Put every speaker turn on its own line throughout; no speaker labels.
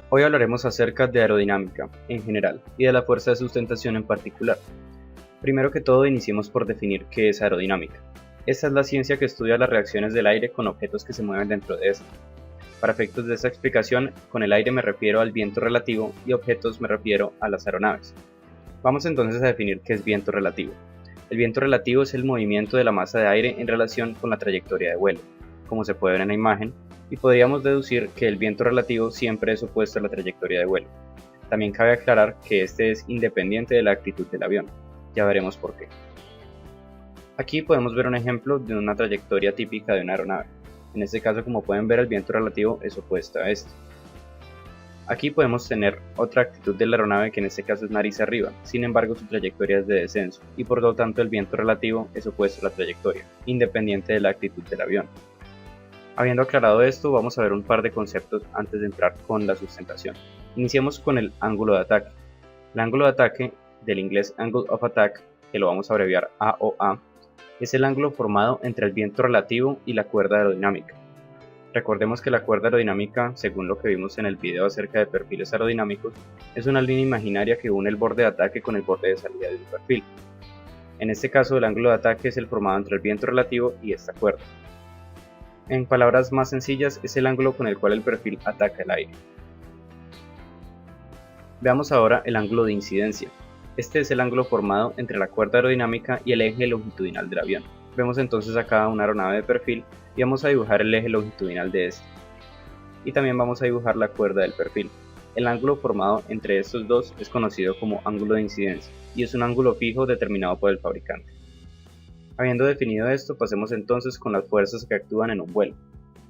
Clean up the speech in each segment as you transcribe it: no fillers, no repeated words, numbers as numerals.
Hoy hablaremos acerca de aerodinámica en general y de la fuerza de sustentación en particular. Primero que todo, iniciemos por definir qué es aerodinámica. Esta es la ciencia que estudia las reacciones del aire con objetos que se mueven dentro de éste. Para efectos de esta explicación, con el aire me refiero al viento relativo y objetos me refiero a las aeronaves. Vamos entonces a definir qué es viento relativo. El viento relativo es el movimiento de la masa de aire en relación con la trayectoria de vuelo, como se puede ver en la imagen, y podríamos deducir que el viento relativo siempre es opuesto a la trayectoria de vuelo. También cabe aclarar que este es independiente de la actitud del avión. Ya veremos por qué. Aquí podemos ver un ejemplo de una trayectoria típica de una aeronave. En este caso, como pueden ver, el viento relativo es opuesto a este. Aquí podemos tener otra actitud de la aeronave, que en este caso es nariz arriba, sin embargo su trayectoria es de descenso y por lo tanto el viento relativo es opuesto a la trayectoria, independiente de la actitud del avión. Habiendo aclarado esto, vamos a ver un par de conceptos antes de entrar con la sustentación. Iniciemos con el ángulo de ataque. El ángulo de ataque, del inglés Angle of Attack, que lo vamos a abreviar AOA, es el ángulo formado entre el viento relativo y la cuerda aerodinámica. Recordemos que la cuerda aerodinámica, según lo que vimos en el video acerca de perfiles aerodinámicos, es una línea imaginaria que une el borde de ataque con el borde de salida de un perfil. En este caso, el ángulo de ataque es el formado entre el viento relativo y esta cuerda. En palabras más sencillas, es el ángulo con el cual el perfil ataca el aire. Veamos ahora el ángulo de incidencia. Este es el ángulo formado entre la cuerda aerodinámica y el eje longitudinal del avión. Vemos entonces acá una aeronave de perfil y vamos a dibujar el eje longitudinal de este. Y también vamos a dibujar la cuerda del perfil. El ángulo formado entre estos dos es conocido como ángulo de incidencia y es un ángulo fijo determinado por el fabricante. Habiendo definido esto, pasemos entonces con las fuerzas que actúan en un vuelo.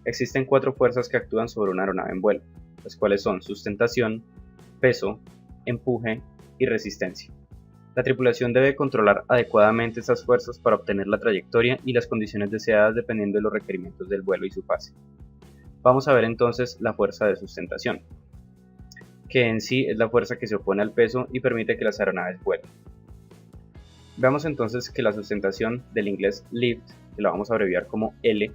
Existen 4 fuerzas que actúan sobre una aeronave en vuelo, las cuales son sustentación, peso, empuje y resistencia. La tripulación debe controlar adecuadamente estas fuerzas para obtener la trayectoria y las condiciones deseadas dependiendo de los requerimientos del vuelo y su fase. Vamos a ver entonces la fuerza de sustentación, que en sí es la fuerza que se opone al peso y permite que las aeronaves vuelen. Veamos entonces que la sustentación, del inglés lift, que lo vamos a abreviar como L,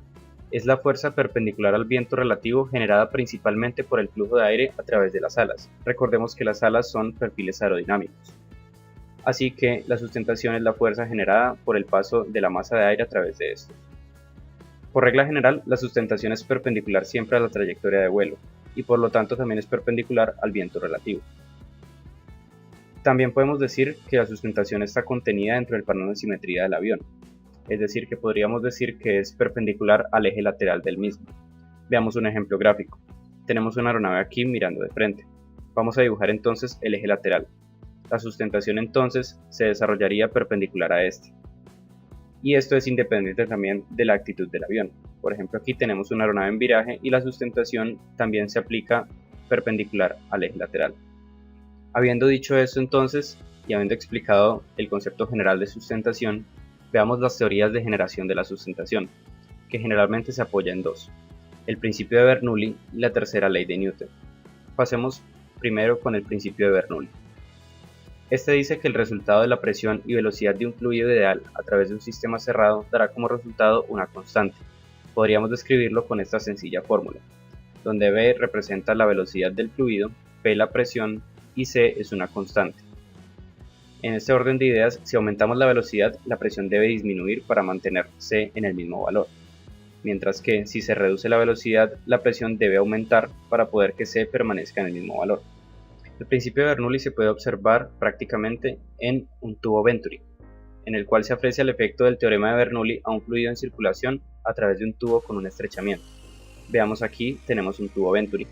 es la fuerza perpendicular al viento relativo generada principalmente por el flujo de aire a través de las alas. Recordemos que las alas son perfiles aerodinámicos. Así que la sustentación es la fuerza generada por el paso de la masa de aire a través de estos. Por regla general, la sustentación es perpendicular siempre a la trayectoria de vuelo, y por lo tanto también es perpendicular al viento relativo. También podemos decir que la sustentación está contenida dentro del plano de simetría del avión, es decir que podríamos decir que es perpendicular al eje lateral del mismo. Veamos un ejemplo gráfico. Tenemos una aeronave aquí mirando de frente. Vamos a dibujar entonces el eje lateral. La sustentación entonces se desarrollaría perpendicular a este. Y esto es independiente también de la actitud del avión. Por ejemplo, aquí tenemos una aeronave en viraje y la sustentación también se aplica perpendicular al eje lateral. Habiendo dicho esto entonces, y habiendo explicado el concepto general de sustentación, veamos las teorías de generación de la sustentación, que generalmente se apoya en 2, el principio de Bernoulli y la tercera ley de Newton. Pasemos primero con el principio de Bernoulli. Este dice que el resultado de la presión y velocidad de un fluido ideal a través de un sistema cerrado dará como resultado una constante. Podríamos describirlo con esta sencilla fórmula, donde V representa la velocidad del fluido, P la presión y C es una constante. En este orden de ideas, si aumentamos la velocidad, la presión debe disminuir para mantener C en el mismo valor, mientras que si se reduce la velocidad, la presión debe aumentar para poder que C permanezca en el mismo valor. El principio de Bernoulli se puede observar prácticamente en un tubo Venturi, en el cual se aprecia el efecto del teorema de Bernoulli a un fluido en circulación a través de un tubo con un estrechamiento. Veamos aquí, tenemos un tubo Venturi,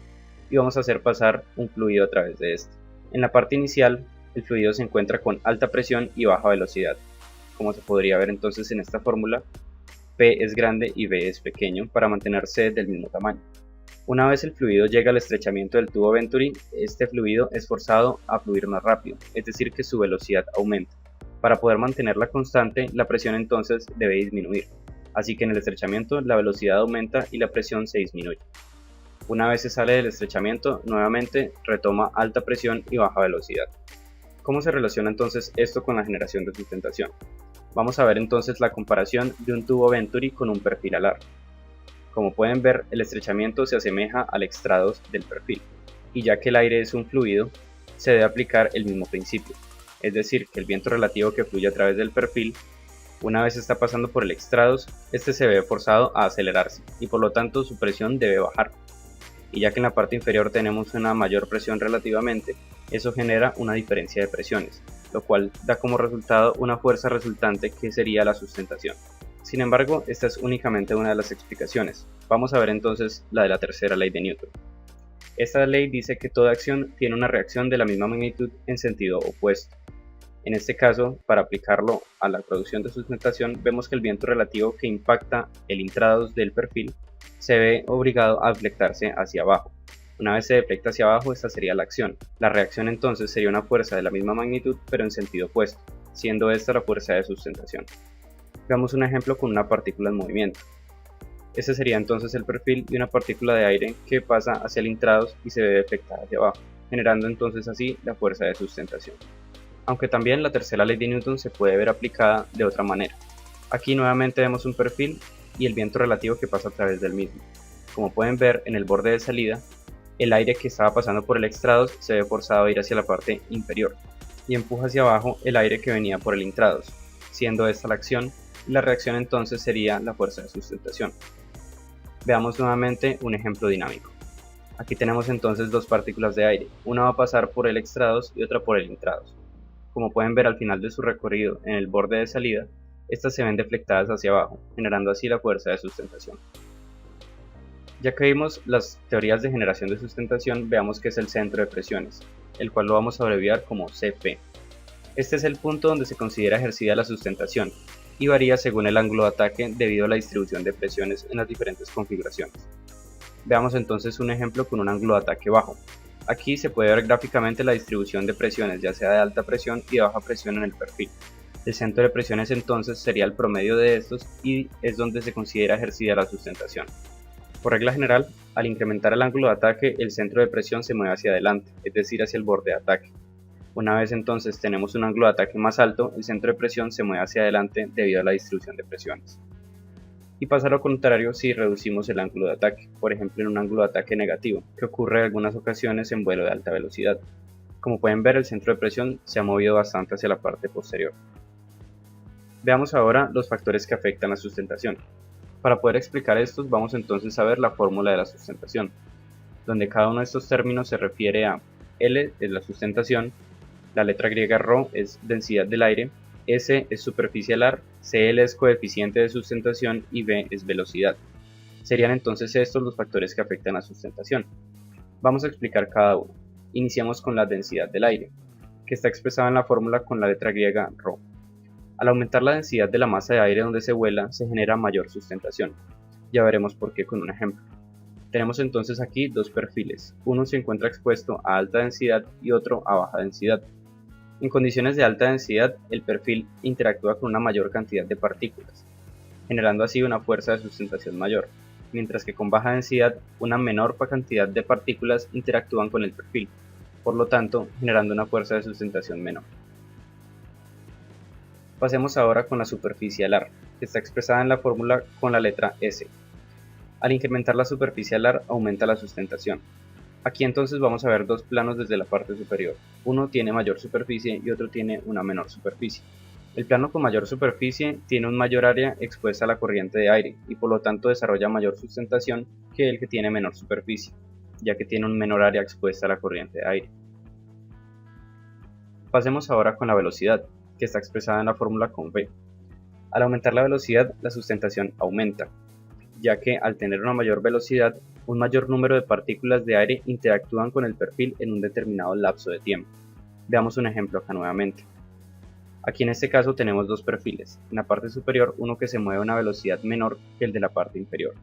y vamos a hacer pasar un fluido a través de este. En la parte inicial, el fluido se encuentra con alta presión y baja velocidad. Como se podría ver entonces en esta fórmula, P es grande y V es pequeño para mantenerse del mismo tamaño. Una vez el fluido llega al estrechamiento del tubo Venturi, este fluido es forzado a fluir más rápido, es decir que su velocidad aumenta. Para poder mantenerla constante, la presión entonces debe disminuir. Así que en el estrechamiento la velocidad aumenta y la presión se disminuye. Una vez se sale del estrechamiento, nuevamente retoma alta presión y baja velocidad. ¿Cómo se relaciona entonces esto con la generación de sustentación? Vamos a ver entonces la comparación de un tubo Venturi con un perfil alar. Como pueden ver, el estrechamiento se asemeja al extrados del perfil. y ya que el aire es un fluido, se debe aplicar el mismo principio, es decir, que el viento relativo que fluye a través del perfil, una vez está pasando por el extrados, este se ve forzado a acelerarse y por lo tanto su presión debe bajar. Y ya que en la parte inferior tenemos una mayor presión relativamente, eso genera una diferencia de presiones, lo cual da como resultado una fuerza resultante que sería la sustentación. Sin embargo, esta es únicamente una de las explicaciones. Vamos a ver entonces la de la tercera ley de Newton. Esta ley dice que toda acción tiene una reacción de la misma magnitud en sentido opuesto. En este caso, para aplicarlo a la producción de sustentación, vemos que el viento relativo que impacta el intrados del perfil se ve obligado a deflectarse hacia abajo. Una vez se deflecta hacia abajo, esta sería la acción. La reacción entonces sería una fuerza de la misma magnitud pero en sentido opuesto, siendo esta la fuerza de sustentación. Veamos un ejemplo con una partícula en movimiento. Este sería entonces el perfil de una partícula de aire que pasa hacia el intrados y se ve deflectada hacia abajo, generando entonces así la fuerza de sustentación. Aunque también la tercera ley de Newton se puede ver aplicada de otra manera. Aquí nuevamente vemos un perfil y el viento relativo que pasa a través del mismo. Como pueden ver en el borde de salida, el aire que estaba pasando por el extrados se ve forzado a ir hacia la parte inferior y empuja hacia abajo el aire que venía por el intrados, siendo esta la acción y la reacción entonces sería la fuerza de sustentación. Veamos nuevamente un ejemplo dinámico. Aquí tenemos entonces dos partículas de aire, una va a pasar por el extrados y otra por el intrados. Como pueden ver al final de su recorrido en el borde de salida, estas se ven deflectadas hacia abajo, generando así la fuerza de sustentación. Ya que vimos las teorías de generación de sustentación, veamos qué es el centro de presiones, el cual lo vamos a abreviar como CP. Este es el punto donde se considera ejercida la sustentación y varía según el ángulo de ataque debido a la distribución de presiones en las diferentes configuraciones. Veamos entonces un ejemplo con un ángulo de ataque bajo. Aquí se puede ver gráficamente la distribución de presiones, ya sea de alta presión y de baja presión en el perfil. El centro de presiones entonces sería el promedio de estos y es donde se considera ejercida la sustentación. Por regla general, al incrementar el ángulo de ataque, el centro de presión se mueve hacia adelante, es decir, hacia el borde de ataque. Una vez entonces tenemos un ángulo de ataque más alto, el centro de presión se mueve hacia adelante debido a la distribución de presiones. Y pasa lo contrario si reducimos el ángulo de ataque, por ejemplo en un ángulo de ataque negativo, que ocurre en algunas ocasiones en vuelo de alta velocidad. Como pueden ver, el centro de presión se ha movido bastante hacia la parte posterior. Veamos ahora los factores que afectan la sustentación. Para poder explicar estos, vamos entonces a ver la fórmula de la sustentación, donde cada uno de estos términos se refiere a L es la sustentación, la letra griega ρ es densidad del aire, S es superficie alar, CL es coeficiente de sustentación y V es velocidad. Serían entonces estos los factores que afectan la sustentación. Vamos a explicar cada uno. Iniciamos con la densidad del aire, que está expresada en la fórmula con la letra griega ρ. Al aumentar la densidad de la masa de aire donde se vuela, se genera mayor sustentación. Ya veremos por qué con un ejemplo. Tenemos entonces aquí dos perfiles. Uno se encuentra expuesto a alta densidad y otro a baja densidad. En condiciones de alta densidad, el perfil interactúa con una mayor cantidad de partículas, generando así una fuerza de sustentación mayor, mientras que con baja densidad, una menor cantidad de partículas interactúan con el perfil, por lo tanto, generando una fuerza de sustentación menor. Pasemos ahora con la superficie alar, que está expresada en la fórmula con la letra S. Al incrementar la superficie alar, aumenta la sustentación. Aquí entonces vamos a ver dos planos desde la parte superior. Uno tiene mayor superficie y otro tiene una menor superficie. El plano con mayor superficie tiene un mayor área expuesta a la corriente de aire y por lo tanto desarrolla mayor sustentación que el que tiene menor superficie, ya que tiene un menor área expuesta a la corriente de aire. Pasemos ahora con la velocidad, que está expresada en la fórmula con V. Al aumentar la velocidad, la sustentación aumenta, ya que al tener una mayor velocidad, un mayor número de partículas de aire interactúan con el perfil en un determinado lapso de tiempo. Veamos un ejemplo acá nuevamente. Aquí en este caso tenemos dos perfiles, en la parte superior uno que se mueve a una velocidad menor que el de la parte inferior.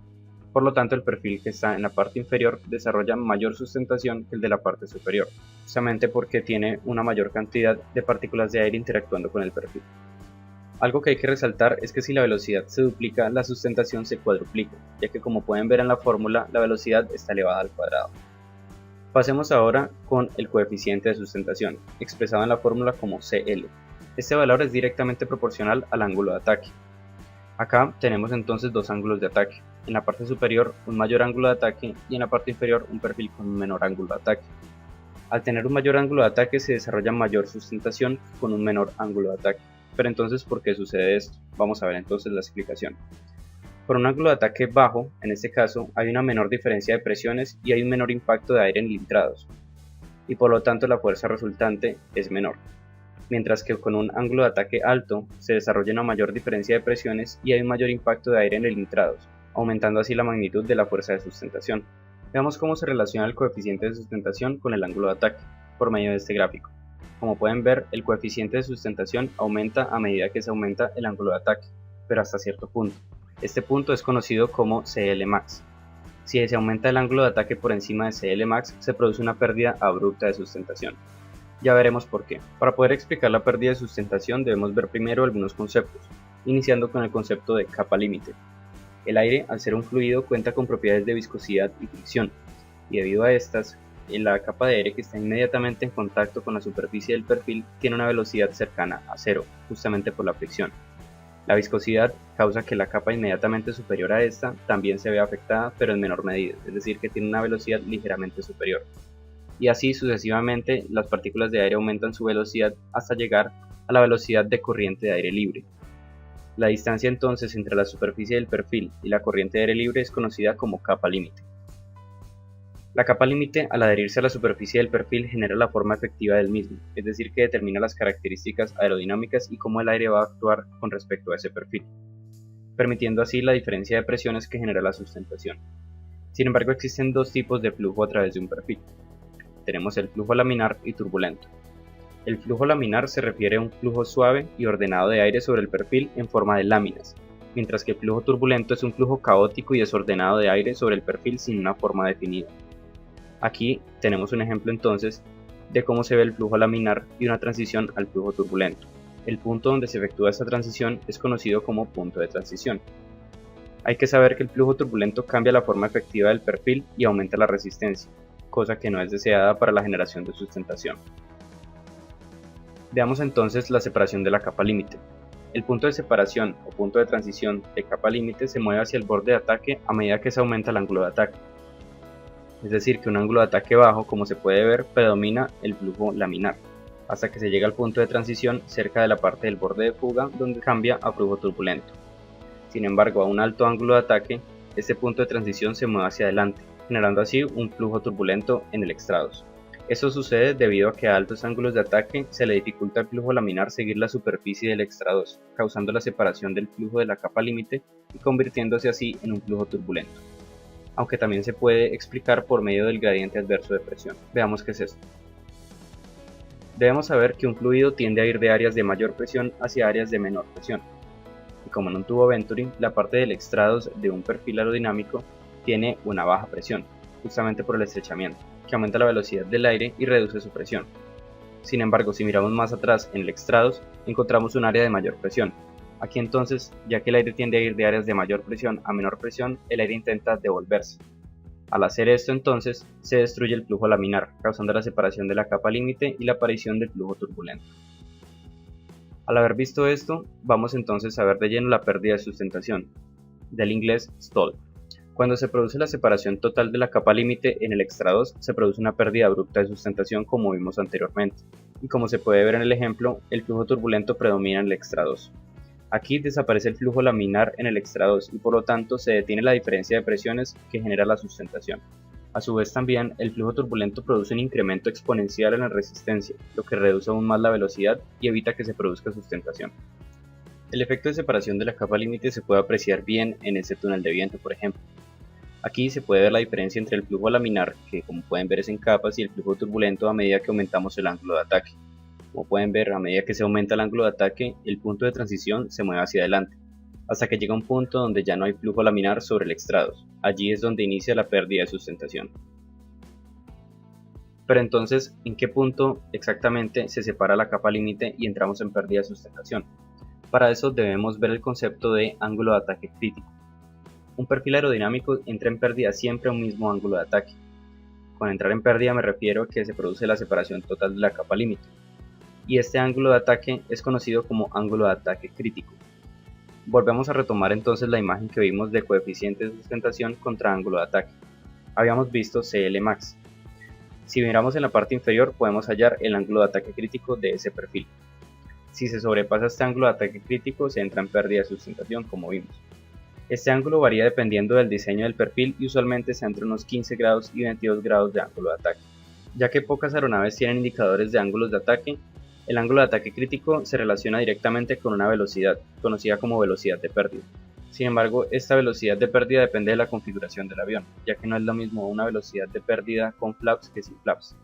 Por lo tanto el perfil que está en la parte inferior desarrolla mayor sustentación que el de la parte superior, justamente porque tiene una mayor cantidad de partículas de aire interactuando con el perfil. Algo que hay que resaltar es que si la velocidad se duplica, la sustentación se cuadruplica, ya que como pueden ver en la fórmula, la velocidad está elevada al cuadrado. Pasemos ahora con el coeficiente de sustentación, expresado en la fórmula como CL. Este valor es directamente proporcional al ángulo de ataque. Acá tenemos entonces dos ángulos de ataque. en la parte superior un mayor ángulo de ataque y en la parte inferior un perfil con un menor ángulo de ataque. Al tener un mayor ángulo de ataque se desarrolla mayor sustentación con un menor ángulo de ataque. Pero entonces, ¿por qué sucede esto? Vamos a ver entonces la explicación. Por un ángulo de ataque bajo, en este caso, hay una menor diferencia de presiones y hay un menor impacto de aire en el intrados, y por lo tanto la fuerza resultante es menor. Mientras que con un ángulo de ataque alto se desarrolla una mayor diferencia de presiones y hay un mayor impacto de aire en el intrados, aumentando así la magnitud de la fuerza de sustentación. Veamos cómo se relaciona el coeficiente de sustentación con el ángulo de ataque, por medio de este gráfico. Como pueden ver, el coeficiente de sustentación aumenta a medida que se aumenta el ángulo de ataque, pero hasta cierto punto. Este punto es conocido como CLmax. Si se aumenta el ángulo de ataque por encima de CLmax, se produce una pérdida abrupta de sustentación. Ya veremos por qué. Para poder explicar la pérdida de sustentación debemos ver primero algunos conceptos, iniciando con el concepto de capa límite. El aire, al ser un fluido, cuenta con propiedades de viscosidad y fricción, y debido a estas, la capa de aire que está inmediatamente en contacto con la superficie del perfil tiene una velocidad cercana a cero, justamente por la fricción. La viscosidad causa que la capa inmediatamente superior a esta también se vea afectada, pero en menor medida, es decir, que tiene una velocidad ligeramente superior. Y así sucesivamente las partículas de aire aumentan su velocidad hasta llegar a la velocidad de corriente de aire libre. La distancia entonces entre la superficie del perfil y la corriente de aire libre es conocida como capa límite. La capa límite, al adherirse a la superficie del perfil, genera la forma efectiva del mismo, es decir, que determina las características aerodinámicas y cómo el aire va a actuar con respecto a ese perfil, permitiendo así la diferencia de presiones que genera la sustentación. Sin embargo, existen dos tipos de flujo a través de un perfil. Tenemos el flujo laminar y turbulento. El flujo laminar se refiere a un flujo suave y ordenado de aire sobre el perfil en forma de láminas, mientras que el flujo turbulento es un flujo caótico y desordenado de aire sobre el perfil sin una forma definida. Aquí tenemos un ejemplo entonces de cómo se ve el flujo laminar y una transición al flujo turbulento. El punto donde se efectúa esta transición es conocido como punto de transición. Hay que saber que el flujo turbulento cambia la forma efectiva del perfil y aumenta la resistencia, cosa que no es deseada para la generación de sustentación. Veamos entonces la separación de la capa límite. El punto de separación o punto de transición de capa límite se mueve hacia el borde de ataque a medida que se aumenta el ángulo de ataque. Es decir, que un ángulo de ataque bajo, como se puede ver, predomina el flujo laminar, hasta que se llega al punto de transición cerca de la parte del borde de fuga, donde cambia a flujo turbulento. Sin embargo, a un alto ángulo de ataque, este punto de transición se mueve hacia adelante, generando así un flujo turbulento en el extrados. Esto sucede debido a que a altos ángulos de ataque se le dificulta al flujo laminar seguir la superficie del extrados, causando la separación del flujo de la capa límite y convirtiéndose así en un flujo turbulento, aunque también se puede explicar por medio del gradiente adverso de presión. Veamos qué es esto. Debemos saber que un fluido tiende a ir de áreas de mayor presión hacia áreas de menor presión, y como en un tubo Venturi, la parte del extrados de un perfil aerodinámico tiene una baja presión, justamente por el estrechamiento, que aumenta la velocidad del aire y reduce su presión. Sin embargo, si miramos más atrás en el extrados, encontramos un área de mayor presión. Aquí entonces, ya que el aire tiende a ir de áreas de mayor presión a menor presión, el aire intenta devolverse. Al hacer esto entonces, se destruye el flujo laminar, causando la separación de la capa límite y la aparición del flujo turbulento. Al haber visto esto, vamos entonces a ver de lleno la pérdida de sustentación, del inglés stall. Cuando se produce la separación total de la capa límite en el extrados, se produce una pérdida abrupta de sustentación como vimos anteriormente, y como se puede ver en el ejemplo, el flujo turbulento predomina en el extrados. Aquí desaparece el flujo laminar en el extrados y por lo tanto se detiene la diferencia de presiones que genera la sustentación. A su vez también el flujo turbulento produce un incremento exponencial en la resistencia, lo que reduce aún más la velocidad y evita que se produzca sustentación. El efecto de separación de la capa límite se puede apreciar bien en este túnel de viento, por ejemplo. Aquí se puede ver la diferencia entre el flujo laminar, que como pueden ver es en capas, y el flujo turbulento a medida que aumentamos el ángulo de ataque. Como pueden ver, a medida que se aumenta el ángulo de ataque, el punto de transición se mueve hacia adelante, hasta que llega un punto donde ya no hay flujo laminar sobre el extrados. Allí es donde inicia la pérdida de sustentación. Pero entonces, ¿en qué punto exactamente se separa la capa límite y entramos en pérdida de sustentación? Para eso debemos ver el concepto de ángulo de ataque crítico. Un perfil aerodinámico entra en pérdida siempre a un mismo ángulo de ataque. Con entrar en pérdida me refiero a que se produce la separación total de la capa límite, y este ángulo de ataque es conocido como ángulo de ataque crítico. Volvemos a retomar entonces la imagen que vimos de coeficiente de sustentación contra ángulo de ataque. Habíamos visto CLmax. Si miramos en la parte inferior podemos hallar el ángulo de ataque crítico de ese perfil. Si se sobrepasa este ángulo de ataque crítico se entra en pérdida de sustentación, como vimos. Este ángulo varía dependiendo del diseño del perfil y usualmente está entre unos 15 grados y 22 grados de ángulo de ataque. Ya que pocas aeronaves tienen indicadores de ángulos de ataque, el ángulo de ataque crítico se relaciona directamente con una velocidad, conocida como velocidad de pérdida. Sin embargo, esta velocidad de pérdida depende de la configuración del avión, ya que no es lo mismo una velocidad de pérdida con flaps que sin flaps.